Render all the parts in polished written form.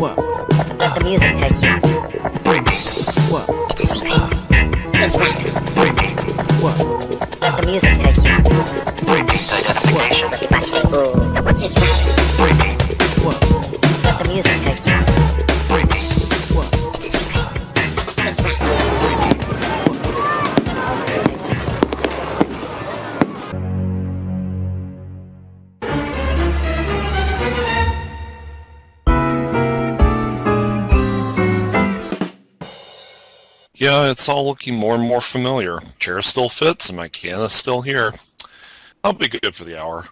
Let the music take you. It's a secret. This is right. Let the music take you. Identification. Everybody say, ooh. This is right. Let the music take you. It's a secret. This is right. Yeah, it's all looking more and more familiar. Chair still fits and my can is still here. I'll be good for the hour.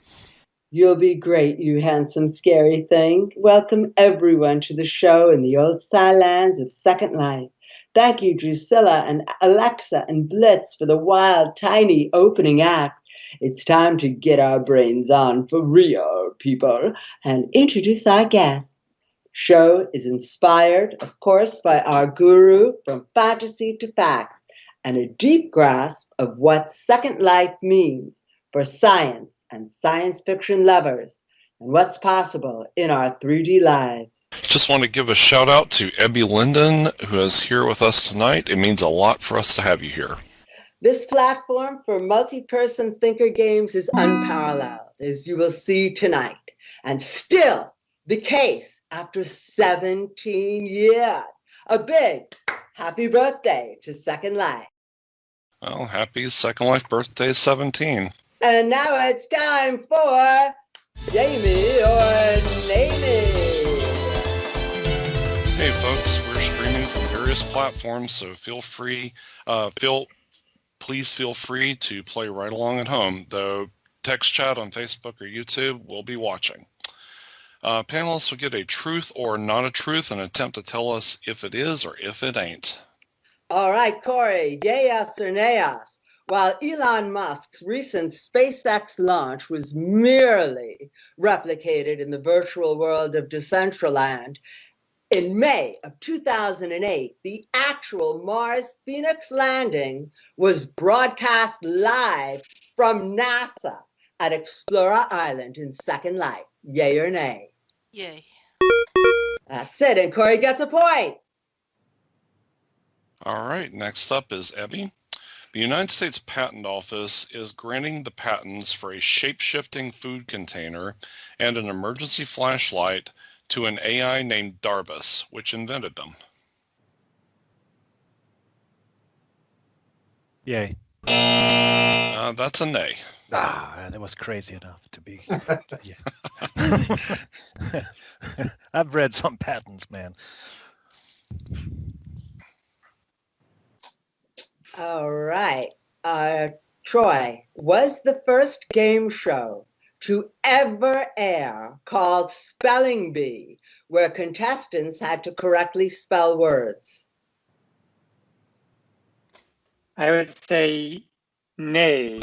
You'll be great, you handsome, scary thing. Welcome everyone to the show in the old Scilands of Second Life. Thank you, Drusilla and Alexa and Blitz, for the wild, tiny opening act. It's time to get our brains on for real, people, and introduce our guests. Show is inspired, of course, by our guru from fantasy to facts and a deep grasp of what Second Life means for science and science fiction lovers and what's possible in our 3D lives. Just want to give a shout out to Ebby Linden, who is here with us tonight. It means a lot for us to have you here. This platform for multi-person thinker games is unparalleled, as you will see tonight, and still the case after 17 years. A big happy birthday to Second Life. Well, happy Second Life birthday 17. And now it's time for Jamie or Namie. Hey folks, we're streaming from various platforms, so please feel free to play right along at home, though text chat on Facebook or YouTube will be watching. Panelists will get a truth or not a truth and attempt to tell us if it is or if it ain't. All right, Corey, yes or nayas? While Elon Musk's recent SpaceX launch was merely replicated in the virtual world of Decentraland, in May of 2008, the actual Mars Phoenix landing was broadcast live from NASA at Explorer Island in Second Life. Yay or nay? Yay. That's it, and Corey gets a point. All right, next up is Evie. The United States Patent Office is granting the patents for a shape-shifting food container and an emergency flashlight to an AI named Darbus, which invented them. Yay. That's a nay. That was crazy enough to be. Yeah. I've read some patents, man. All right. Troy, was the first game show to ever air called Spelling Bee, where contestants had to correctly spell words? I would say nay.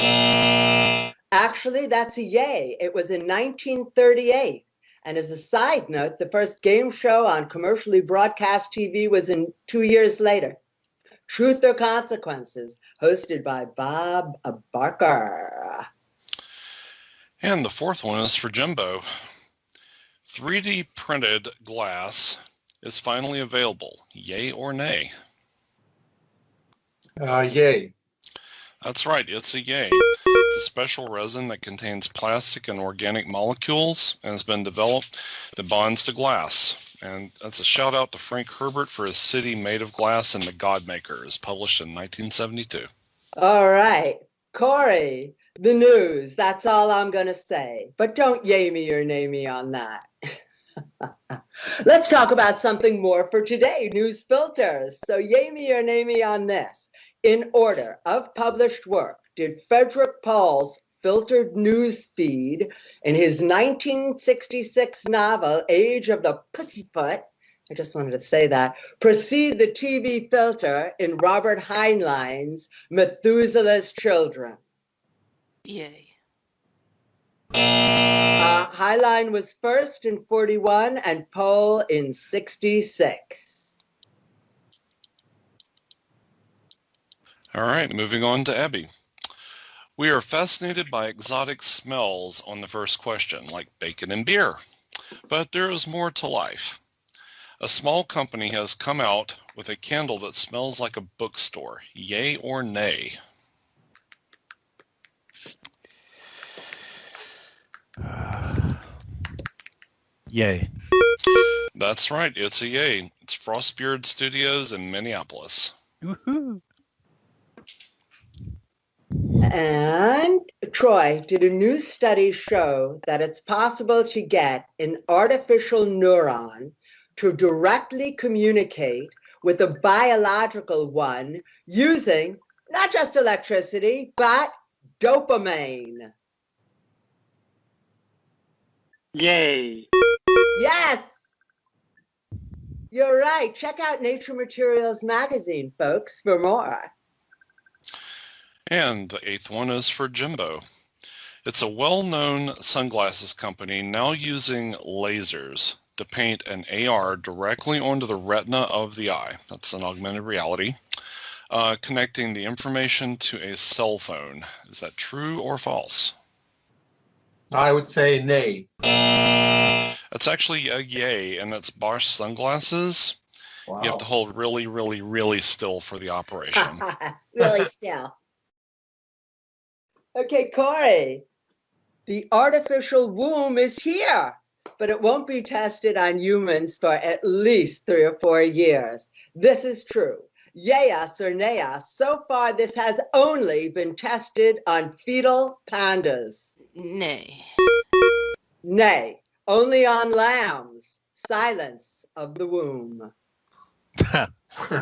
Actually, that's a yay. It was in 1938. And as a side note, the first game show on commercially broadcast TV was 2 years later. Truth or Consequences, hosted by Bob Barker. And the fourth one is for Jimbo. 3D printed glass is finally available. Yay or nay? Yay. That's right, it's a yay. It's a special resin that contains plastic and organic molecules and has been developed that bonds to glass. And that's a shout out to Frank Herbert for his City Made of Glass and the Godmakers, published in 1972. All right, Corey, the news. That's all I'm going to say. But don't yay me or nay me on that. Let's talk about something more for today, news filters. So yay me or nay me on this. In order of published work, did Frederick Paul's filtered news feed in his 1966 novel, Age of the Pussyfoot, I just wanted to say that, precede the TV filter in Robert Heinlein's Methuselah's Children? Yay. Heinlein was first in 41 and Pohl in 66. All right, moving on to Abby. We are fascinated by exotic smells on the first question, like bacon and beer. But there is more to life. A small company has come out with a candle that smells like a bookstore. Yay or nay? Yay. That's right. It's a yay. It's Frostbeard Studios in Minneapolis. Woohoo. And Troy, did a new study show that it's possible to get an artificial neuron to directly communicate with a biological one using not just electricity, but dopamine? Yay. Yes, you're right. Check out Nature Materials magazine, folks, for more. And the eighth one is for Jimbo. It's a well-known sunglasses company now using lasers to paint an AR directly onto the retina of the eye. That's an augmented reality. Connecting the information to a cell phone. Is that true or false? I would say nay. It's actually a yay, and it's Bosch sunglasses. Wow. You have to hold really, really, really still for the operation. Really still. Okay, Corey, the artificial womb is here, but it won't be tested on humans for at least 3 or 4 years. This is true. Yayas or nayas, so far this has only been tested on fetal pandas. Nay. Nay, only on lambs. Silence of the womb.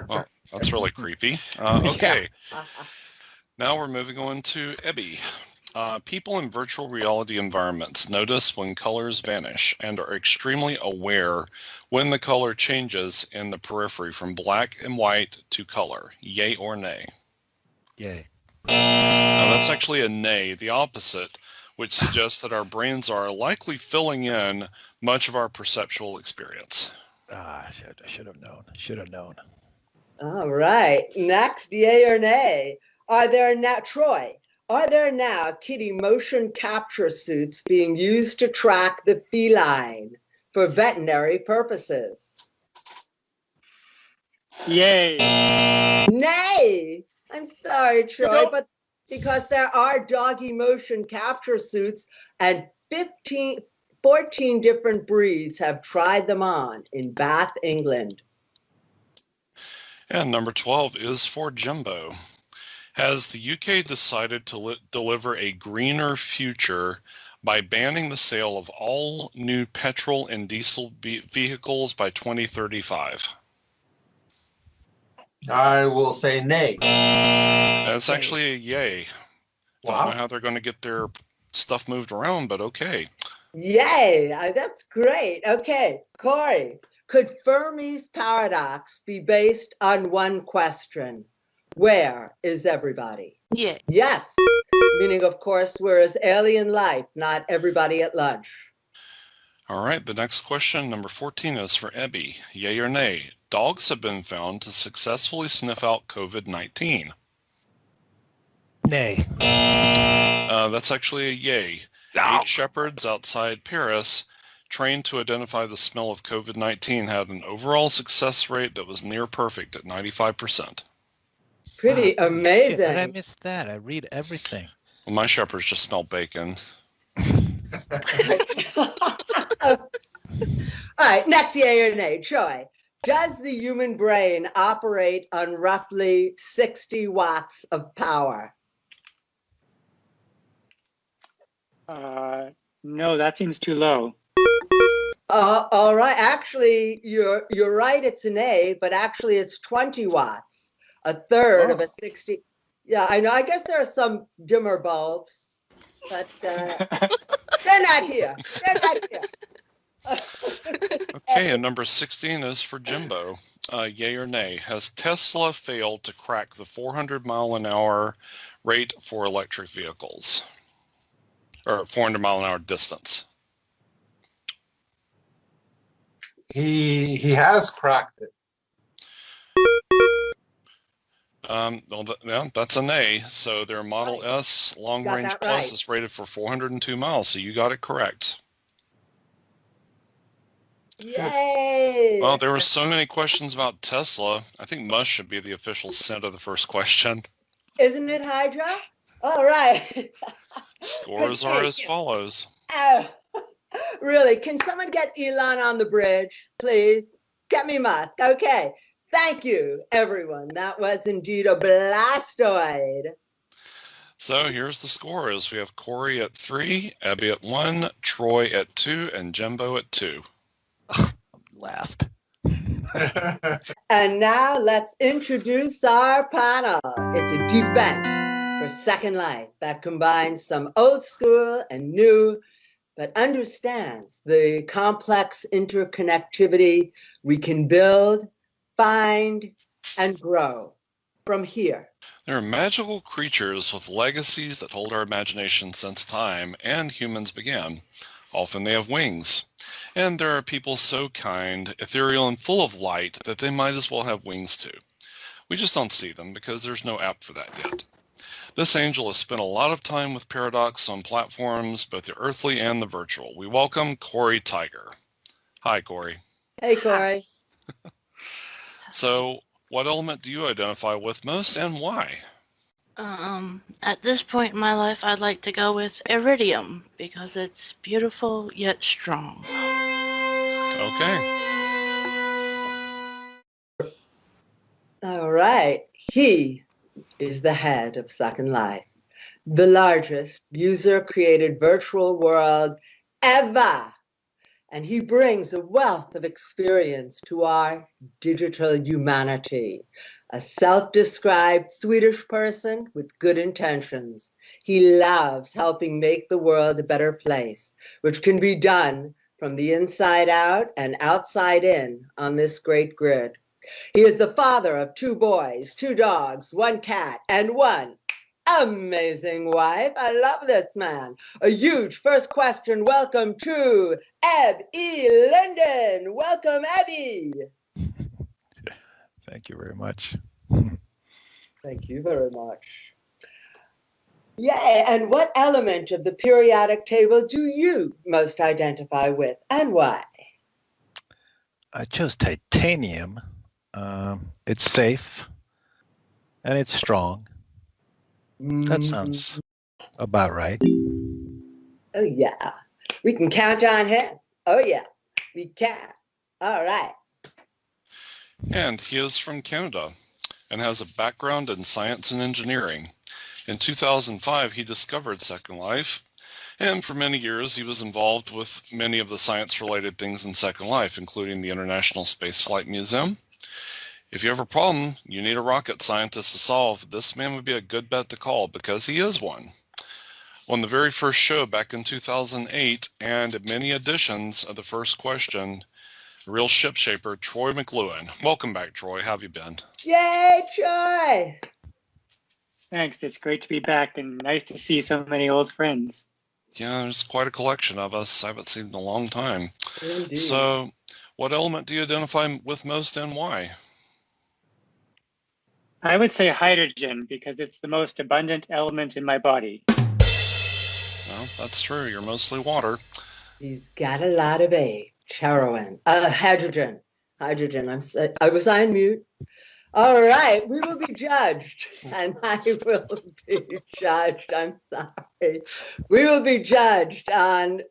Well, that's really creepy. Okay, now we're moving on to Ebby. People in virtual reality environments notice when colors vanish and are extremely aware when the color changes in the periphery from black and white to color. Yay or nay? Yay. Now, that's actually a nay, the opposite, which suggests that our brains are likely filling in much of our perceptual experience. I should have known. Should have known. All right, next, yay or nay? Are there now, Troy, are there now kitty motion capture suits being used to track the feline for veterinary purposes? Yay. Nay, I'm sorry, Troy, No. but because there are doggy motion capture suits and 14 different breeds have tried them on in Bath, England. And number 12 is for Jimbo. Has the UK decided to deliver a greener future by banning the sale of all new petrol and diesel vehicles by 2035? I will say nay. That's actually a yay. Don't know Wow. how they're going to get their stuff moved around, but okay. Yay, that's great. Okay, Corey, could Fermi's paradox be based on one question? Where is everybody? Yay. Yes, meaning, of course, where is alien life, not everybody at lunch? All right, the next question, number 14, is for Ebby. Yay or nay? Dogs have been found to successfully sniff out COVID-19. Nay. That's actually a yay. 8 shepherds outside Paris, trained to identify the smell of COVID-19, had an overall success rate that was near perfect at 95%. Pretty Shit, amazing. did I miss that? I read everything. Well, my shepherds just smell bacon. All right, next yay or nay, Troy. Does the human brain operate on roughly 60 watts of power? No, that seems too low. All right, actually, you're right, it's an A, but actually it's 20 watts, a third of a 60. Yeah, I know, I guess there are some dimmer bulbs, but they're not here. They're not here. Okay, and number 16 is for Jimbo. Yay or nay? Has Tesla failed to crack the 400 mile an hour rate for electric vehicles? Or 400 mile an hour distance? He has cracked it. Well, yeah, that's a nay. So their Model Right. S Long Got Range that Plus right. is rated for 402 miles. So you got it correct. Yay! Well, there were so many questions about Tesla. I think Musk should be the official scent of the first question. Isn't it Hydra? All right. Scores are as follows. Oh, really? Can someone get Elon on the bridge, please? Get me Musk. Okay. Thank you, everyone. That was indeed a blastoid. So here's the scores. We have Corey at 3, Abby at 1, Troy at 2, and Jimbo at 2. Last. And now let's introduce our panel. It's a defense for Second Life that combines some old school and new, but understands the complex interconnectivity we can build, find, and grow from here. They're magical creatures with legacies that hold our imagination since time and humans began. Often they have wings. And there are people so kind, ethereal, and full of light that they might as well have wings too. We just don't see them because there's no app for that yet. This angel has spent a lot of time with Paradox on platforms, both the earthly and the virtual. We welcome Corey Tiger. Hi, Corey. Hey, Corey. So, what element do you identify with most and why? At this point in my life, I'd like to go with iridium because it's beautiful yet strong. Okay. All right. He is the head of Second Life, the largest user-created virtual world ever. And he brings a wealth of experience to our digital humanity. A self-described Swedish person with good intentions. He loves helping make the world a better place, which can be done from the inside out and outside in on this great grid. He is the father of 2 boys, 2 dogs, 1 cat, and 1 amazing wife. I love this man. A huge first question welcome to Eb E. Linden. Welcome, Abby. Thank you very much. Thank you very much. Yeah, and what element of the periodic table do you most identify with and why? I chose titanium. It's safe and it's strong. That sounds about right. Oh, yeah. We can count on him. Oh, yeah. We can. All right. And he is from Canada and has a background in science and engineering. In 2005, he discovered Second Life, and for many years he was involved with many of the science-related things in Second Life, including the International Space Flight Museum. If you have a problem you need a rocket scientist to solve, this man would be a good bet to call because he is one. On the very first show back in 2008, and many editions of the first question, real ship shaper Troy McLuhan. Welcome back, Troy. How have you been? Yay, Troy! Thanks. It's great to be back and nice to see so many old friends. Yeah, there's quite a collection of us. I haven't seen in a long time. Indeed. So, what element do you identify with most and why? I would say hydrogen because it's the most abundant element in my body. Well, that's true. You're mostly water. He's got a lot of hydrogen. Hydrogen. I was on mute. All right, we will be judged, and I will be judged. I'm sorry. We will be judged on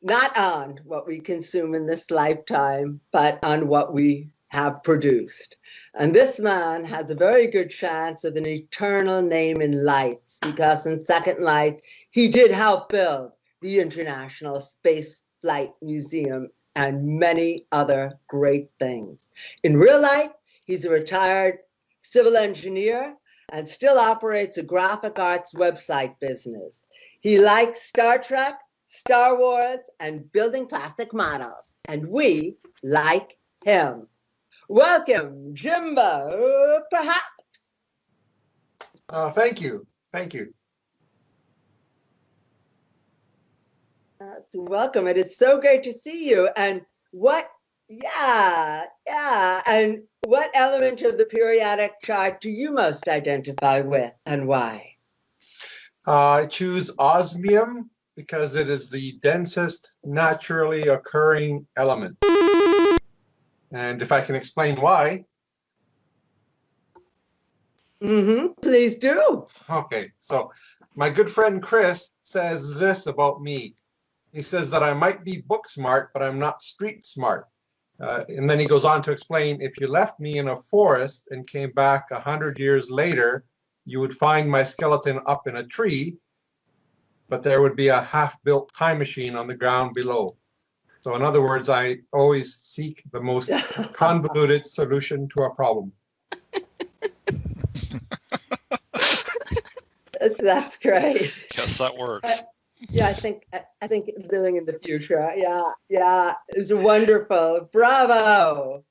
not on what we consume in this lifetime, but on what we have produced. And this man has a very good chance of an eternal name in lights because in Second Life, he did help build the International Space Flight Museum and many other great things. In real life, he's a retired civil engineer and still operates a graphic arts website business. He likes Star Trek, Star Wars, and building plastic models, and we like him. Welcome, Jimbo, perhaps. Thank you. Thank you. Welcome. It is so great to see you. And and what element of the periodic chart do you most identify with and why? I choose osmium because it is the densest naturally occurring element. And if I can explain why. Please do. Okay, so my good friend Chris says this about me. He says that I might be book smart, but I'm not street smart. And then he goes on to explain, if you left me in a forest and came back 100 years later, you would find my skeleton up in a tree, but there would be a half-built time machine on the ground below. So in other words, I always seek the most convoluted solution to a problem. That's great. Guess that works. Yeah, I think living in the future. Yeah, is wonderful. Bravo.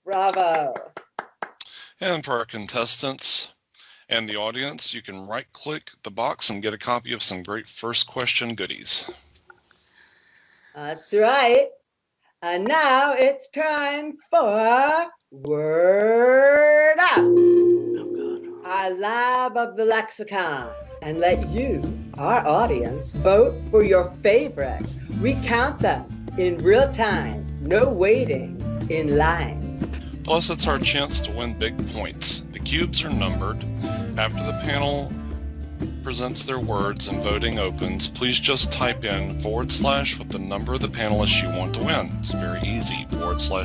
And for our contestants and the audience, you can right-click the box and get a copy of some great first question goodies. That's right. And now it's time for Word Up, our lab of the lexicon, and let you, our audience, vote for your favorite. Recount them in real time, no waiting in line. Plus, it's our chance to win big points. The cubes are numbered. After the panel presents their words and voting opens, please just type in / with the number of the panelists you want to win. It's very easy. /1,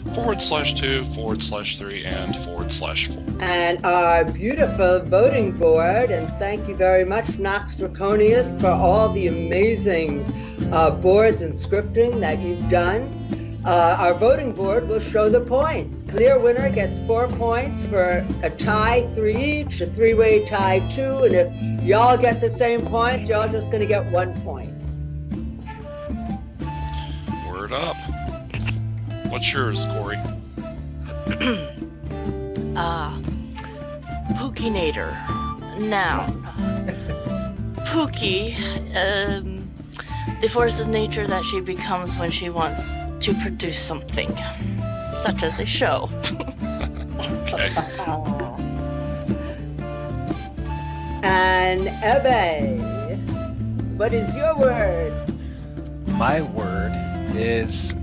/2, /3, and /4. And our beautiful voting board, and thank you very much, Nox Draconius, for all the amazing boards and scripting that you've done. Our voting board will show the points. Clear winner gets 4 points, for a tie 3 each, a three-way tie 2, and if y'all get the same points, y'all just gonna get 1 point. Word up. What's yours, Corey? Pookinator. Noun. Pookie, the force of nature that she becomes when she wants to produce something, such as a show. Okay. And Ebe, what is your word? My word is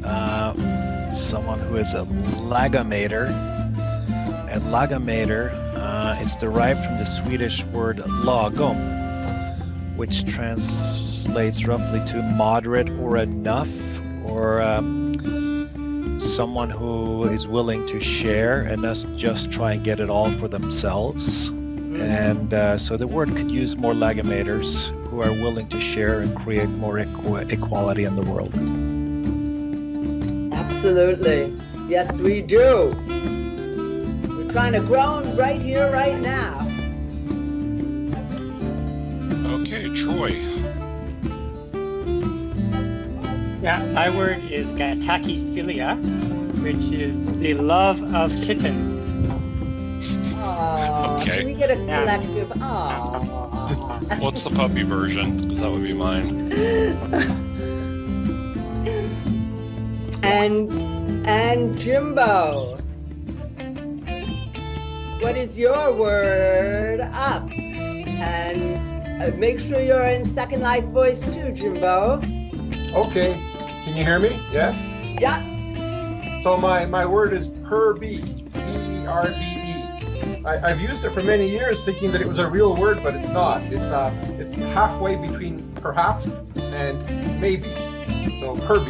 someone who is a lagamator. And lagamator, it's derived from the Swedish word lagom, which translates roughly to moderate or enough, or someone who is willing to share and not just try and get it all for themselves. And so the word could use more lagamators who are willing to share and create more equality in the world. Absolutely. Yes, we do. We're trying to grow right here, right now. Okay, Troy. Yeah, my word is gatachiphilia, which is the love of kittens. Aww, Okay. Can we get a collective? Aww. What's the puppy version? Because that would be mine. And Jimbo, what is your word up? And make sure you're in Second Life voice too, Jimbo. Okay, can you hear me? Yes? Yeah. So my word is perbe, P-E-R-B-E. I've used it for many years thinking that it was a real word, but it's not. It's halfway between perhaps and maybe. So perbe.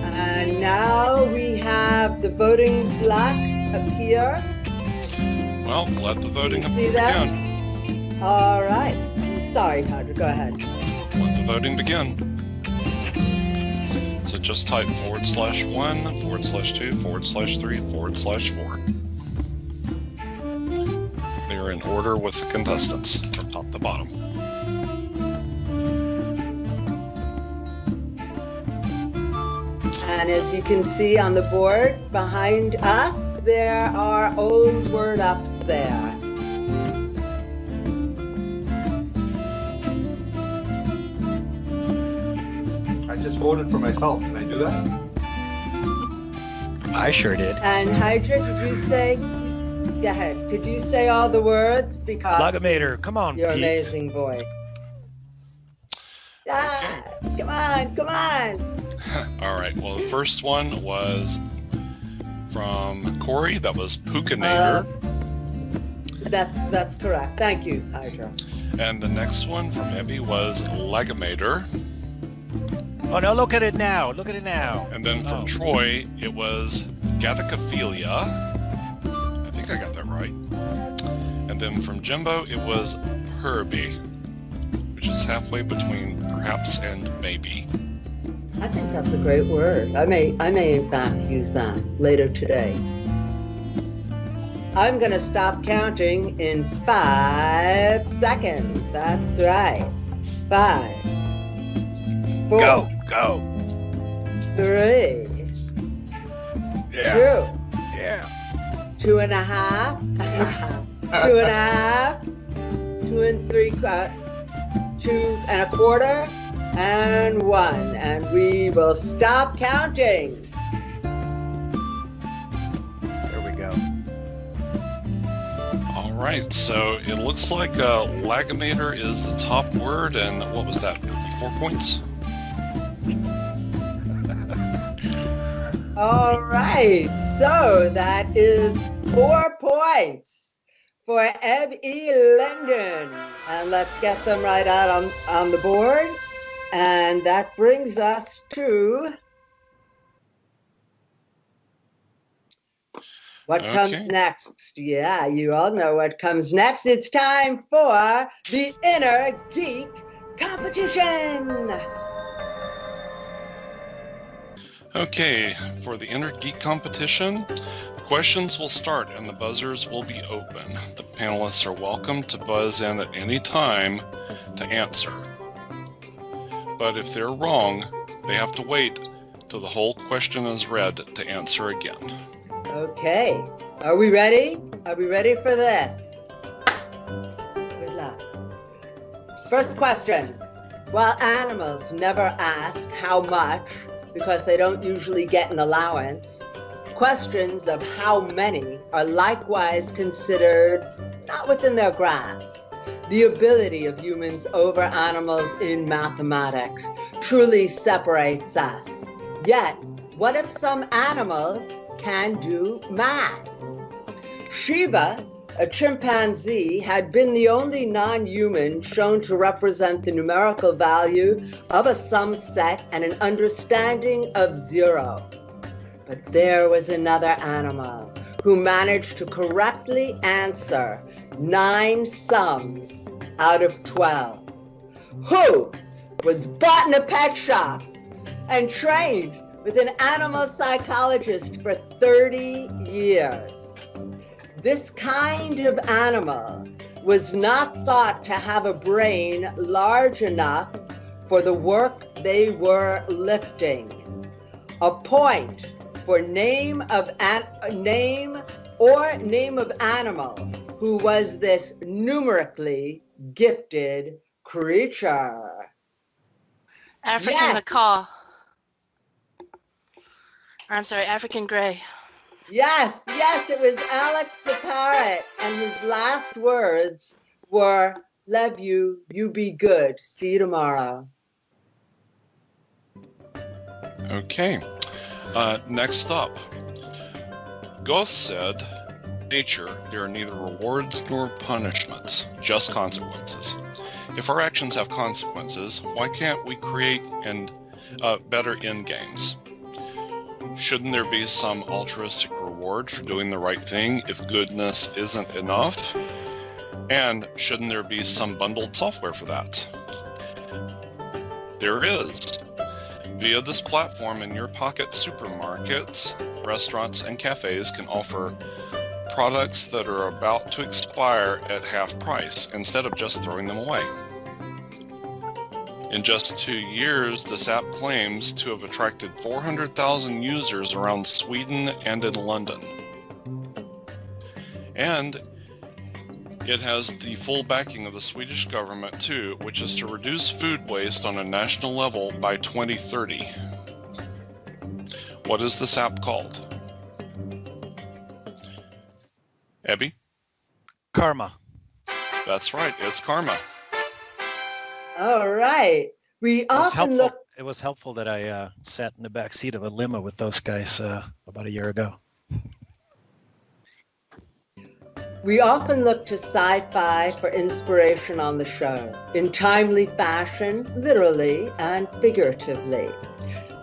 And now we have the voting blocks appear. Well, let the voting You see that? begin. All right. Sorry, Tadra, go ahead. Let the voting begin. So just type /1, /2, /3, /4. They're in order with the contestants from top to bottom. And as you can see on the board behind us, there are old word ups there. I just voted for myself. Can I do that? I sure did. And Hydra, could you say, go ahead, could you say all the words? Because Lagamator, come on, you're an Pete. amazing boy. Ah, come on, come on. All right. Well, the first one was from Corey. That was Pucanator. That's correct. Thank you, Hydra. And the next one from Ebby was Legamator. Oh no! Look at it now! Look at it now! And then from Troy, it was Gadicophilia. I think I got that right. And then from Jimbo, it was Herbie, which is halfway between perhaps and maybe. I think that's a great word. I may in fact use that later today. I'm gonna stop counting in 5 seconds. That's right. 5, 4, Go! 3, Yeah! 2, Yeah! 2.5, 2.5, 2.75, and 1. And we will stop counting. There we go. All right. So it looks like Legamator is the top word. And what was that? 4 points? All right, so that is 4 points for Eb E. Linden. And let's get them right out on the board. And that brings us to what comes next. Yeah, you all know what comes next. It's time for the Inner Geek Competition. Okay, for the Inner Geek competition, questions will start and the buzzers will be open. The panelists are welcome to buzz in at any time to answer. But if they're wrong, they have to wait till the whole question is read to answer again. Okay, are we ready? Are we ready for this? Good luck. First question. While animals never ask how much, because they don't usually get an allowance, questions of how many are likewise considered not within their grasp. The ability of humans over animals in mathematics truly separates us. Yet, what if some animals can do math? Shiba, a chimpanzee, had been the only non-human shown to represent the numerical value of a sum set and an understanding of 0. But there was another animal who managed to correctly answer 9 sums out of 12, who was bought in a pet shop and trained with an animal psychologist for 30 years. This kind of animal was not thought to have a brain large enough for the work they were lifting. A point for name of animal who was this numerically gifted creature. African Yes. macaw. Or, I'm sorry, African gray. Yes, it was Alex the parrot, and his last words were, "Love you, you be good, see you tomorrow." Okay, next up. Goethe said, nature, there are neither rewards nor punishments, just consequences. If our actions have consequences, why can't we create better end games? Shouldn't there be some altruistic reward for doing the right thing if goodness isn't enough? And shouldn't there be some bundled software for that? There is. Via this platform, in your pocket, supermarkets, restaurants, and cafes can offer products that are about to expire at half price instead of just throwing them away. In just 2 years, this app claims to have attracted 400,000 users around Sweden and in London. And it has the full backing of the Swedish government too, which is to reduce food waste on a national level by 2030. What is this app called? Ebby? Karma. That's right, it's Karma. All right. We often look. It was helpful that I sat in the back seat of a limo with those guys about a year ago. We often look to sci-fi for inspiration on the show, in timely fashion, literally and figuratively.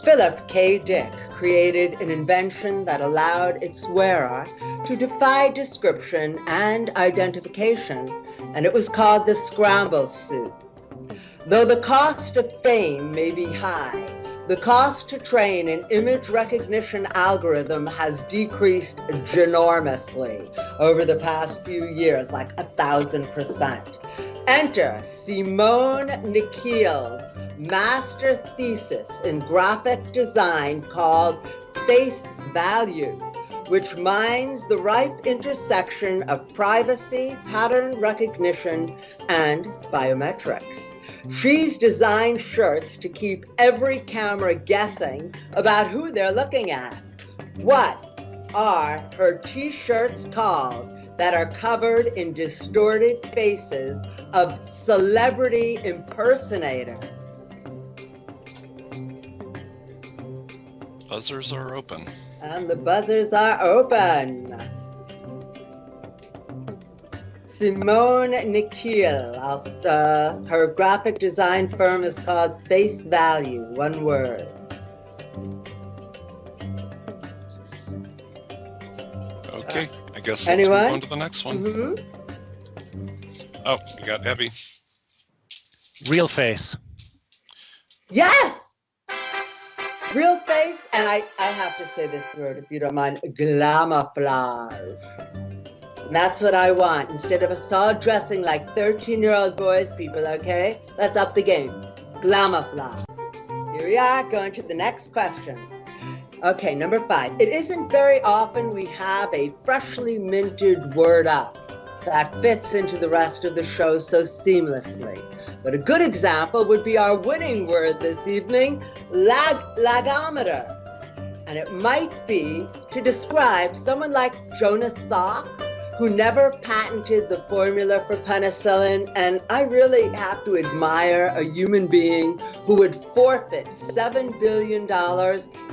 Philip K. Dick created an invention that allowed its wearer to defy description and identification, and it was called the scramble suit. Though the cost of fame may be high, the cost to train an image recognition algorithm has decreased ginormously over the past few years, like 1,000%. Enter Simone Nikhil's master thesis in graphic design called Face Value, which mines the ripe intersection of privacy, pattern recognition, and biometrics. She's designed shirts to keep every camera guessing about who they're looking at. What are her t-shirts called that are covered in distorted faces of celebrity impersonators? Buzzers are open. And the buzzers are open. Simone Nikhil, her graphic design firm is called Face Value, one word. Okay, I guess let's anyone? move on to the next one. Mm-hmm. Oh, you got Abby. Real face. Yes! Real face, and I have to say this word, if you don't mind, glamouflage. And that's what I want. Instead of us all dressing like 13-year-old boys, people, okay? Let's up the game. Glamouflage. Here we are, going to the next question. Okay, number 5. It isn't very often we have a freshly minted word up that fits into the rest of the show so seamlessly. But a good example would be our winning word this evening, lagometer. And it might be to describe someone like Jonas Salk, who never patented the formula for penicillin, and I really have to admire a human being who would forfeit $7 billion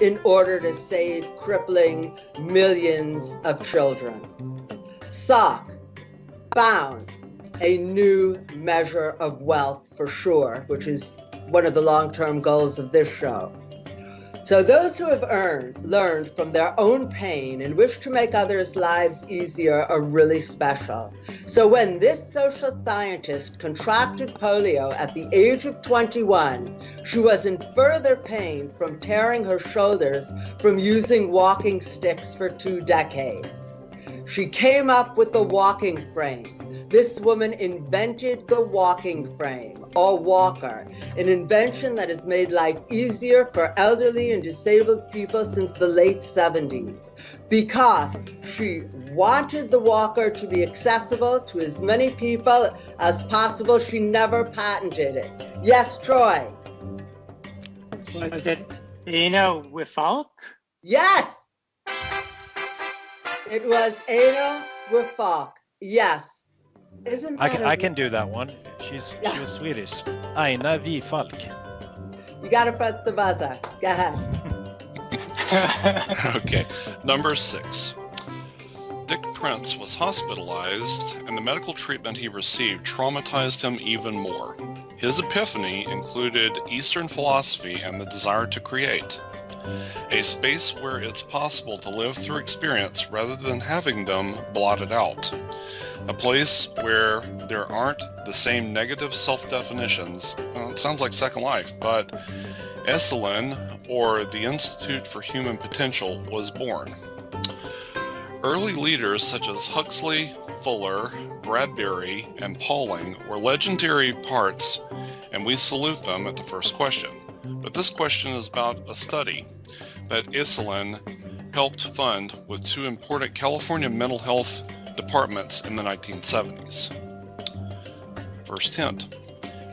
in order to save crippling millions of children. Salk found a new measure of wealth for sure, which is one of the long-term goals of this show. So those who have learned from their own pain and wish to make others' lives easier are really special. So when this social scientist contracted polio at the age of 21, she was in further pain from tearing her shoulders from using walking sticks for 2 decades. She came up with the walking frame. This woman invented the walking frame, or walker, an invention that has made life easier for elderly and disabled people since the late 70s. Because she wanted the walker to be accessible to as many people as possible, she never patented it. Yes, Troy? Was it Anna Wifalk? Yes! It was Anna Wifalk. Yes. Isn't that I can do that one. She was Swedish. Aina Wifalk. You gotta press the buzzer. Go ahead. Okay, number 6. Dick Prince was hospitalized, and the medical treatment he received traumatized him even more. His epiphany included Eastern philosophy and the desire to create. A space where it's possible to live through experience rather than having them blotted out. A place where there aren't the same negative self-definitions. Well, it sounds like Second Life, but Esalen, or the Institute for Human Potential, was born. Early leaders such as Huxley, Fuller, Bradbury, and Pauling were legendary parts, and we salute them at the first question. But this question is about a study that Esalen helped fund with 2 important California mental health departments in the 1970s. First hint.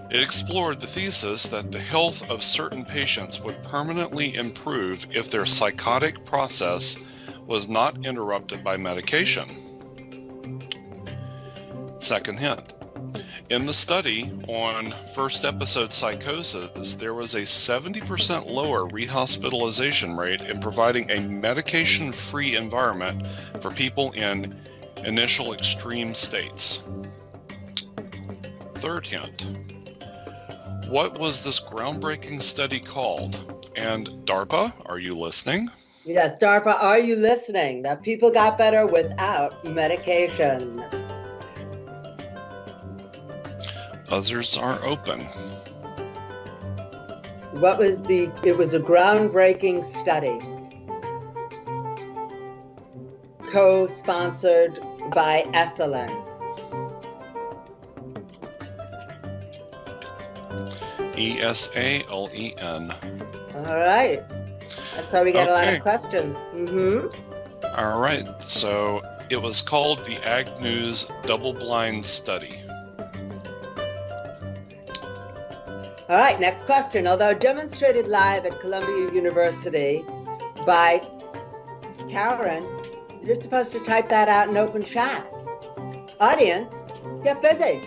It explored the thesis that the health of certain patients would permanently improve if their psychotic process was not interrupted by medication. Second hint. In the study on first episode psychosis, there was a 70% lower rehospitalization rate in providing a medication-free environment for people in initial extreme states. Third hint. What was this groundbreaking study called? And DARPA, are you listening? Yes, DARPA, are you listening? That people got better without medication. Buzzers are open. It was a groundbreaking study. Co-sponsored by Scilands. ESALEN. All right. That's how we get a lot of questions. All right. So it was called the Ag News Double-Blind Study. All right, next question. Although demonstrated live at Columbia University by Karen, you're supposed to type that out in open chat. Audience, get busy.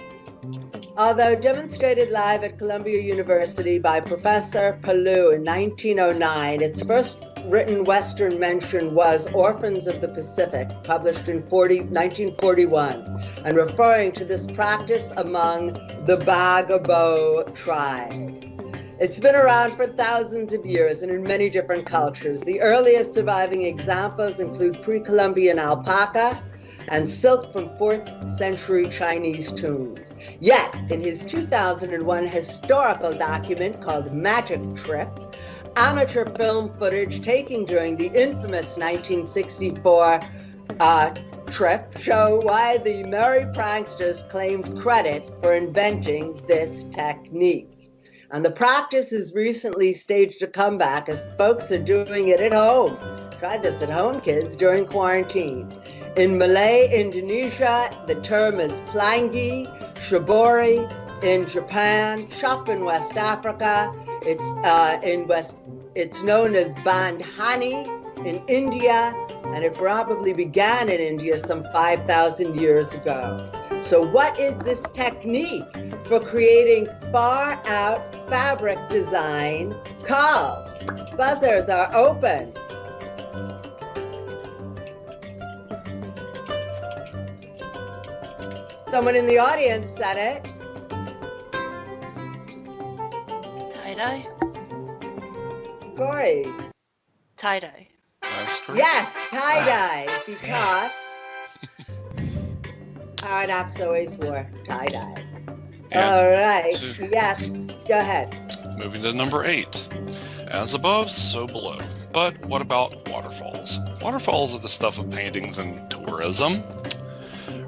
Although demonstrated live at Columbia University by Professor Palou in 1909, its first written Western mention was Orphans of the Pacific, published in 1941, and referring to this practice among the Bagabo tribe. It's been around for thousands of years and in many different cultures. The earliest surviving examples include pre-Columbian alpaca and silk from 4th century Chinese tombs. Yet, in his 2001 historical document called Magic Trip, amateur film footage taken during the infamous 1964 trip show why the merry pranksters claimed credit for inventing this technique. And the practice has recently staged a comeback as folks are doing it at home. Try this at home, kids, during quarantine. In Malay, Indonesia, the term is plangi, shibori. In Japan, shop in West Africa, it's known as bandhani in India, and it probably began in India some 5,000 years ago. So what is this technique for creating far out fabric design called? Buzzers are open. Someone in the audience said it. Tie-dye? Corey. Tie-dye. That's correct. Yes, tie-dye, because Howard Knox always wore tie-dye. All right, yes, go ahead. Moving to number 8. As above, so below. But what about waterfalls? Waterfalls are the stuff of paintings and tourism.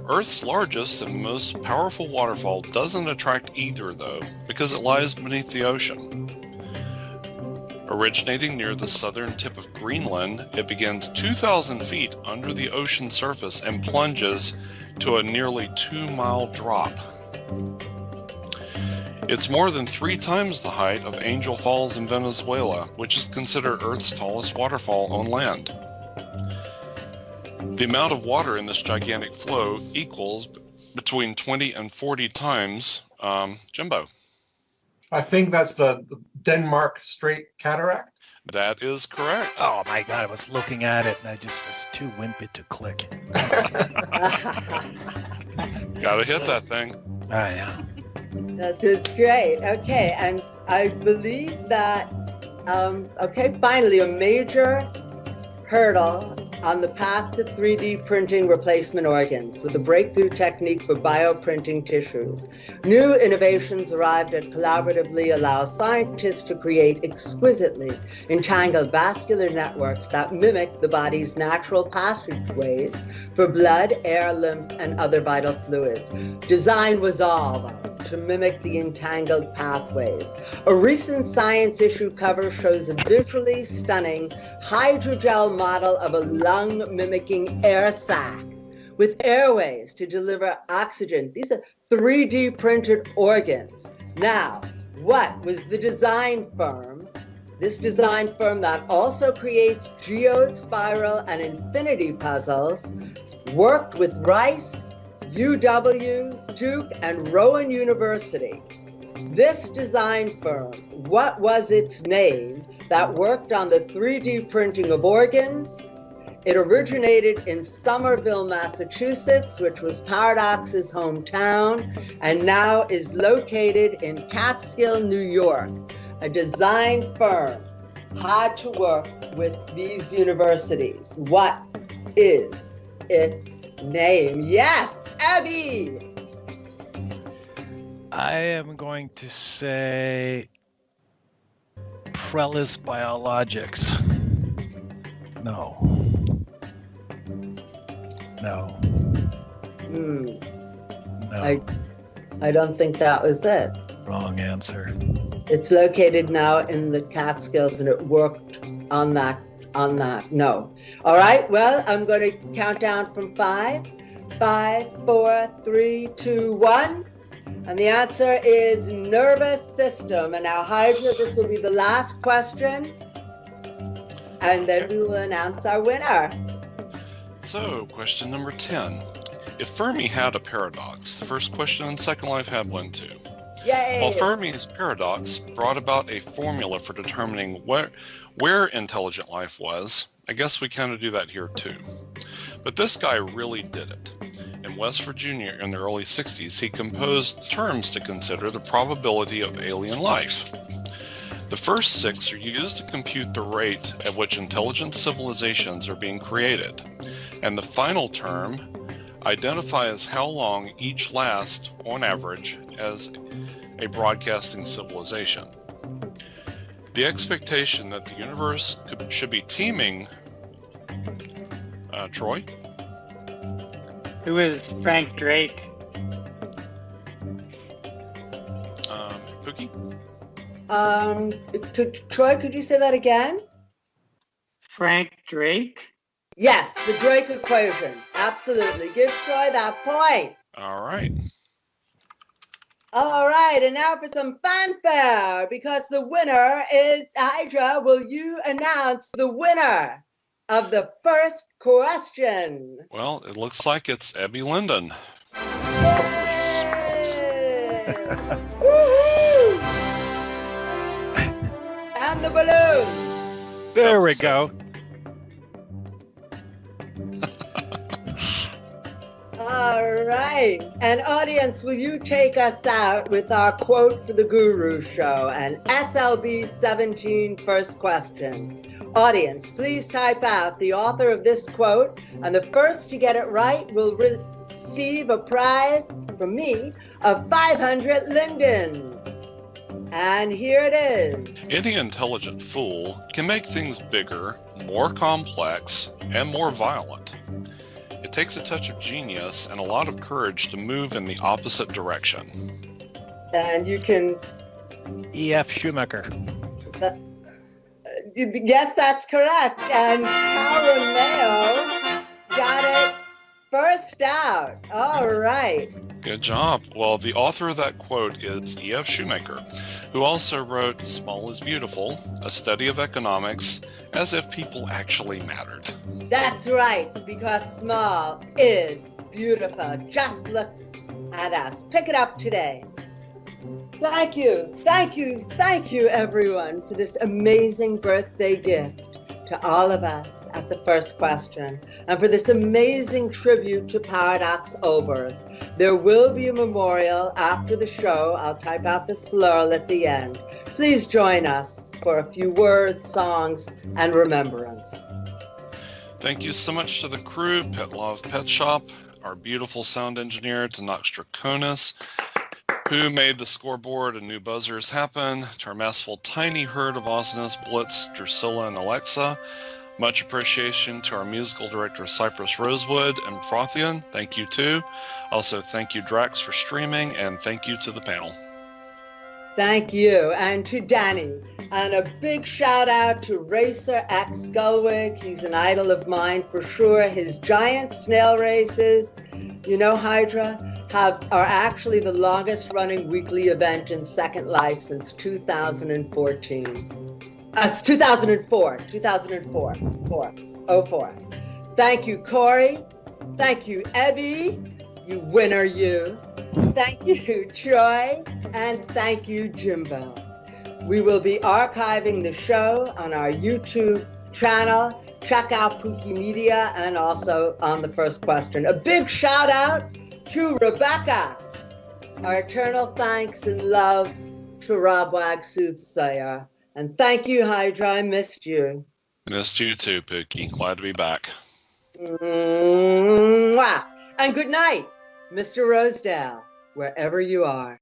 Earth's largest and most powerful waterfall doesn't attract either, though, because it lies beneath the ocean. Originating near the southern tip of Greenland, it begins 2,000 feet under the ocean surface and plunges to a nearly 2-mile drop. It's more than 3 times the height of Angel Falls in Venezuela, which is considered Earth's tallest waterfall on land. The amount of water in this gigantic flow equals between 20 and 40 times Jimbo. I think that's the Denmark Strait Cataract. That is correct. Oh my God, I was looking at it and I just was too wimpy to click. Gotta hit that thing. Yeah. That's great. Okay, and I believe that, finally, a major hurdle on the path to 3D printing replacement organs with a breakthrough technique for bioprinting tissues. New innovations arrived at collaboratively allow scientists to create exquisitely entangled vascular networks that mimic the body's natural passageways for blood, air, lymph, and other vital fluids. Design was all, though, to mimic the entangled pathways. A recent Science issue cover shows a visually stunning hydrogel model of a lung-mimicking air sac with airways to deliver oxygen. These are 3D printed organs. Now, what was the design firm? This design firm that also creates geode, spiral, and infinity puzzles worked with rice UW, Duke, and Rowan University. This design firm, what was its name, that worked on the 3D printing of organs? It originated in Somerville, Massachusetts, which was Paradox's hometown, and now is located in Catskill, New York. A design firm had to work with these universities. What is its name? Yes, Abby! I am going to say Prellis Biologics. No. No. No. I don't think that was it. Wrong answer. It's located now in the Catskills, and it worked on that. No. All right, well, I'm going to count down from 5. 5, 4, 3, 2, 1. And the answer is nervous system. And now, Hydra, this will be the last question. And then we will announce our winner. So, question number 10. If Fermi had a paradox, the first question in Second Life had one too. Yay! Well, Fermi's paradox brought about a formula for determining where intelligent life was. I guess we kind of do that here too. But this guy really did it. In West Virginia in the early 60s, he composed terms to consider the probability of alien life. The first 6 are used to compute the rate at which intelligent civilizations are being created. And the final term identifies how long each lasts, on average, as a broadcasting civilization. The expectation that the universe should be teeming. Troy? Who is Frank Drake? Pookie? Troy, could you say that again? Frank Drake? Yes, the Drake equation. Absolutely. Give Troy that point. All right. All right, and now for some fanfare, because the winner is Hydra. Will you announce the winner of the first question? Well, it looks like it's Abby Linden. Woohoo! And the balloon. There we go. All right. And audience, will you take us out with our quote for the Guru Show and SLB 17 first question? Audience, please type out the author of this quote, and the first to get it right will receive a prize from me of 500 Lindens. And here it is. Any intelligent fool can make things bigger, more complex, and more violent. It takes a touch of genius and a lot of courage to move in the opposite direction. And you can... E.F. Schumacher. Yes, that's correct. And Carameo got it first out. All right. Good job. Well, the author of that quote is E.F. Schumacher, who also wrote Small is Beautiful, a study of economics, as if people actually mattered. That's right, because small is beautiful. Just look at us. Pick it up today. Thank you, everyone, for this amazing birthday gift to all of us at the first question, and for this amazing tribute to Paradox Olbers. There will be a memorial after the show. I'll type out the slur at the end. Please join us for a few words, songs, and remembrance. Thank you so much to the crew, Pet Love Pet Shop, our beautiful sound engineer, Tanox Draconis, who made the scoreboard and new buzzers happen, to our masterful tiny herd of awesomeness, Blitz, Drusilla, and Alexa. Much appreciation to our musical director, Cypress Rosewood, and Frothian. Thank you too. Also, thank you, Drax, for streaming, and thank you to the panel. Thank you, and to Danny. And a big shout out to Racer X Skullwig. He's an idol of mine for sure. His giant snail races, you know, Hydra, are actually the longest running weekly event in Second Life since 2014. 2004. Thank you, Corey. Thank you, Ebby. You winner, you. Thank you, Troy, and thank you, Jimbo. We will be archiving the show on our YouTube channel. Check out Pookie Media and also on The First Question. A big shout out to Rebecca. Our eternal thanks and love to Rob Wag Soothsayer. And thank you, Hydra. I missed you. Missed you too, Pookie. Glad to be back. Mwah. And good night, Mr. Rosedale, wherever you are.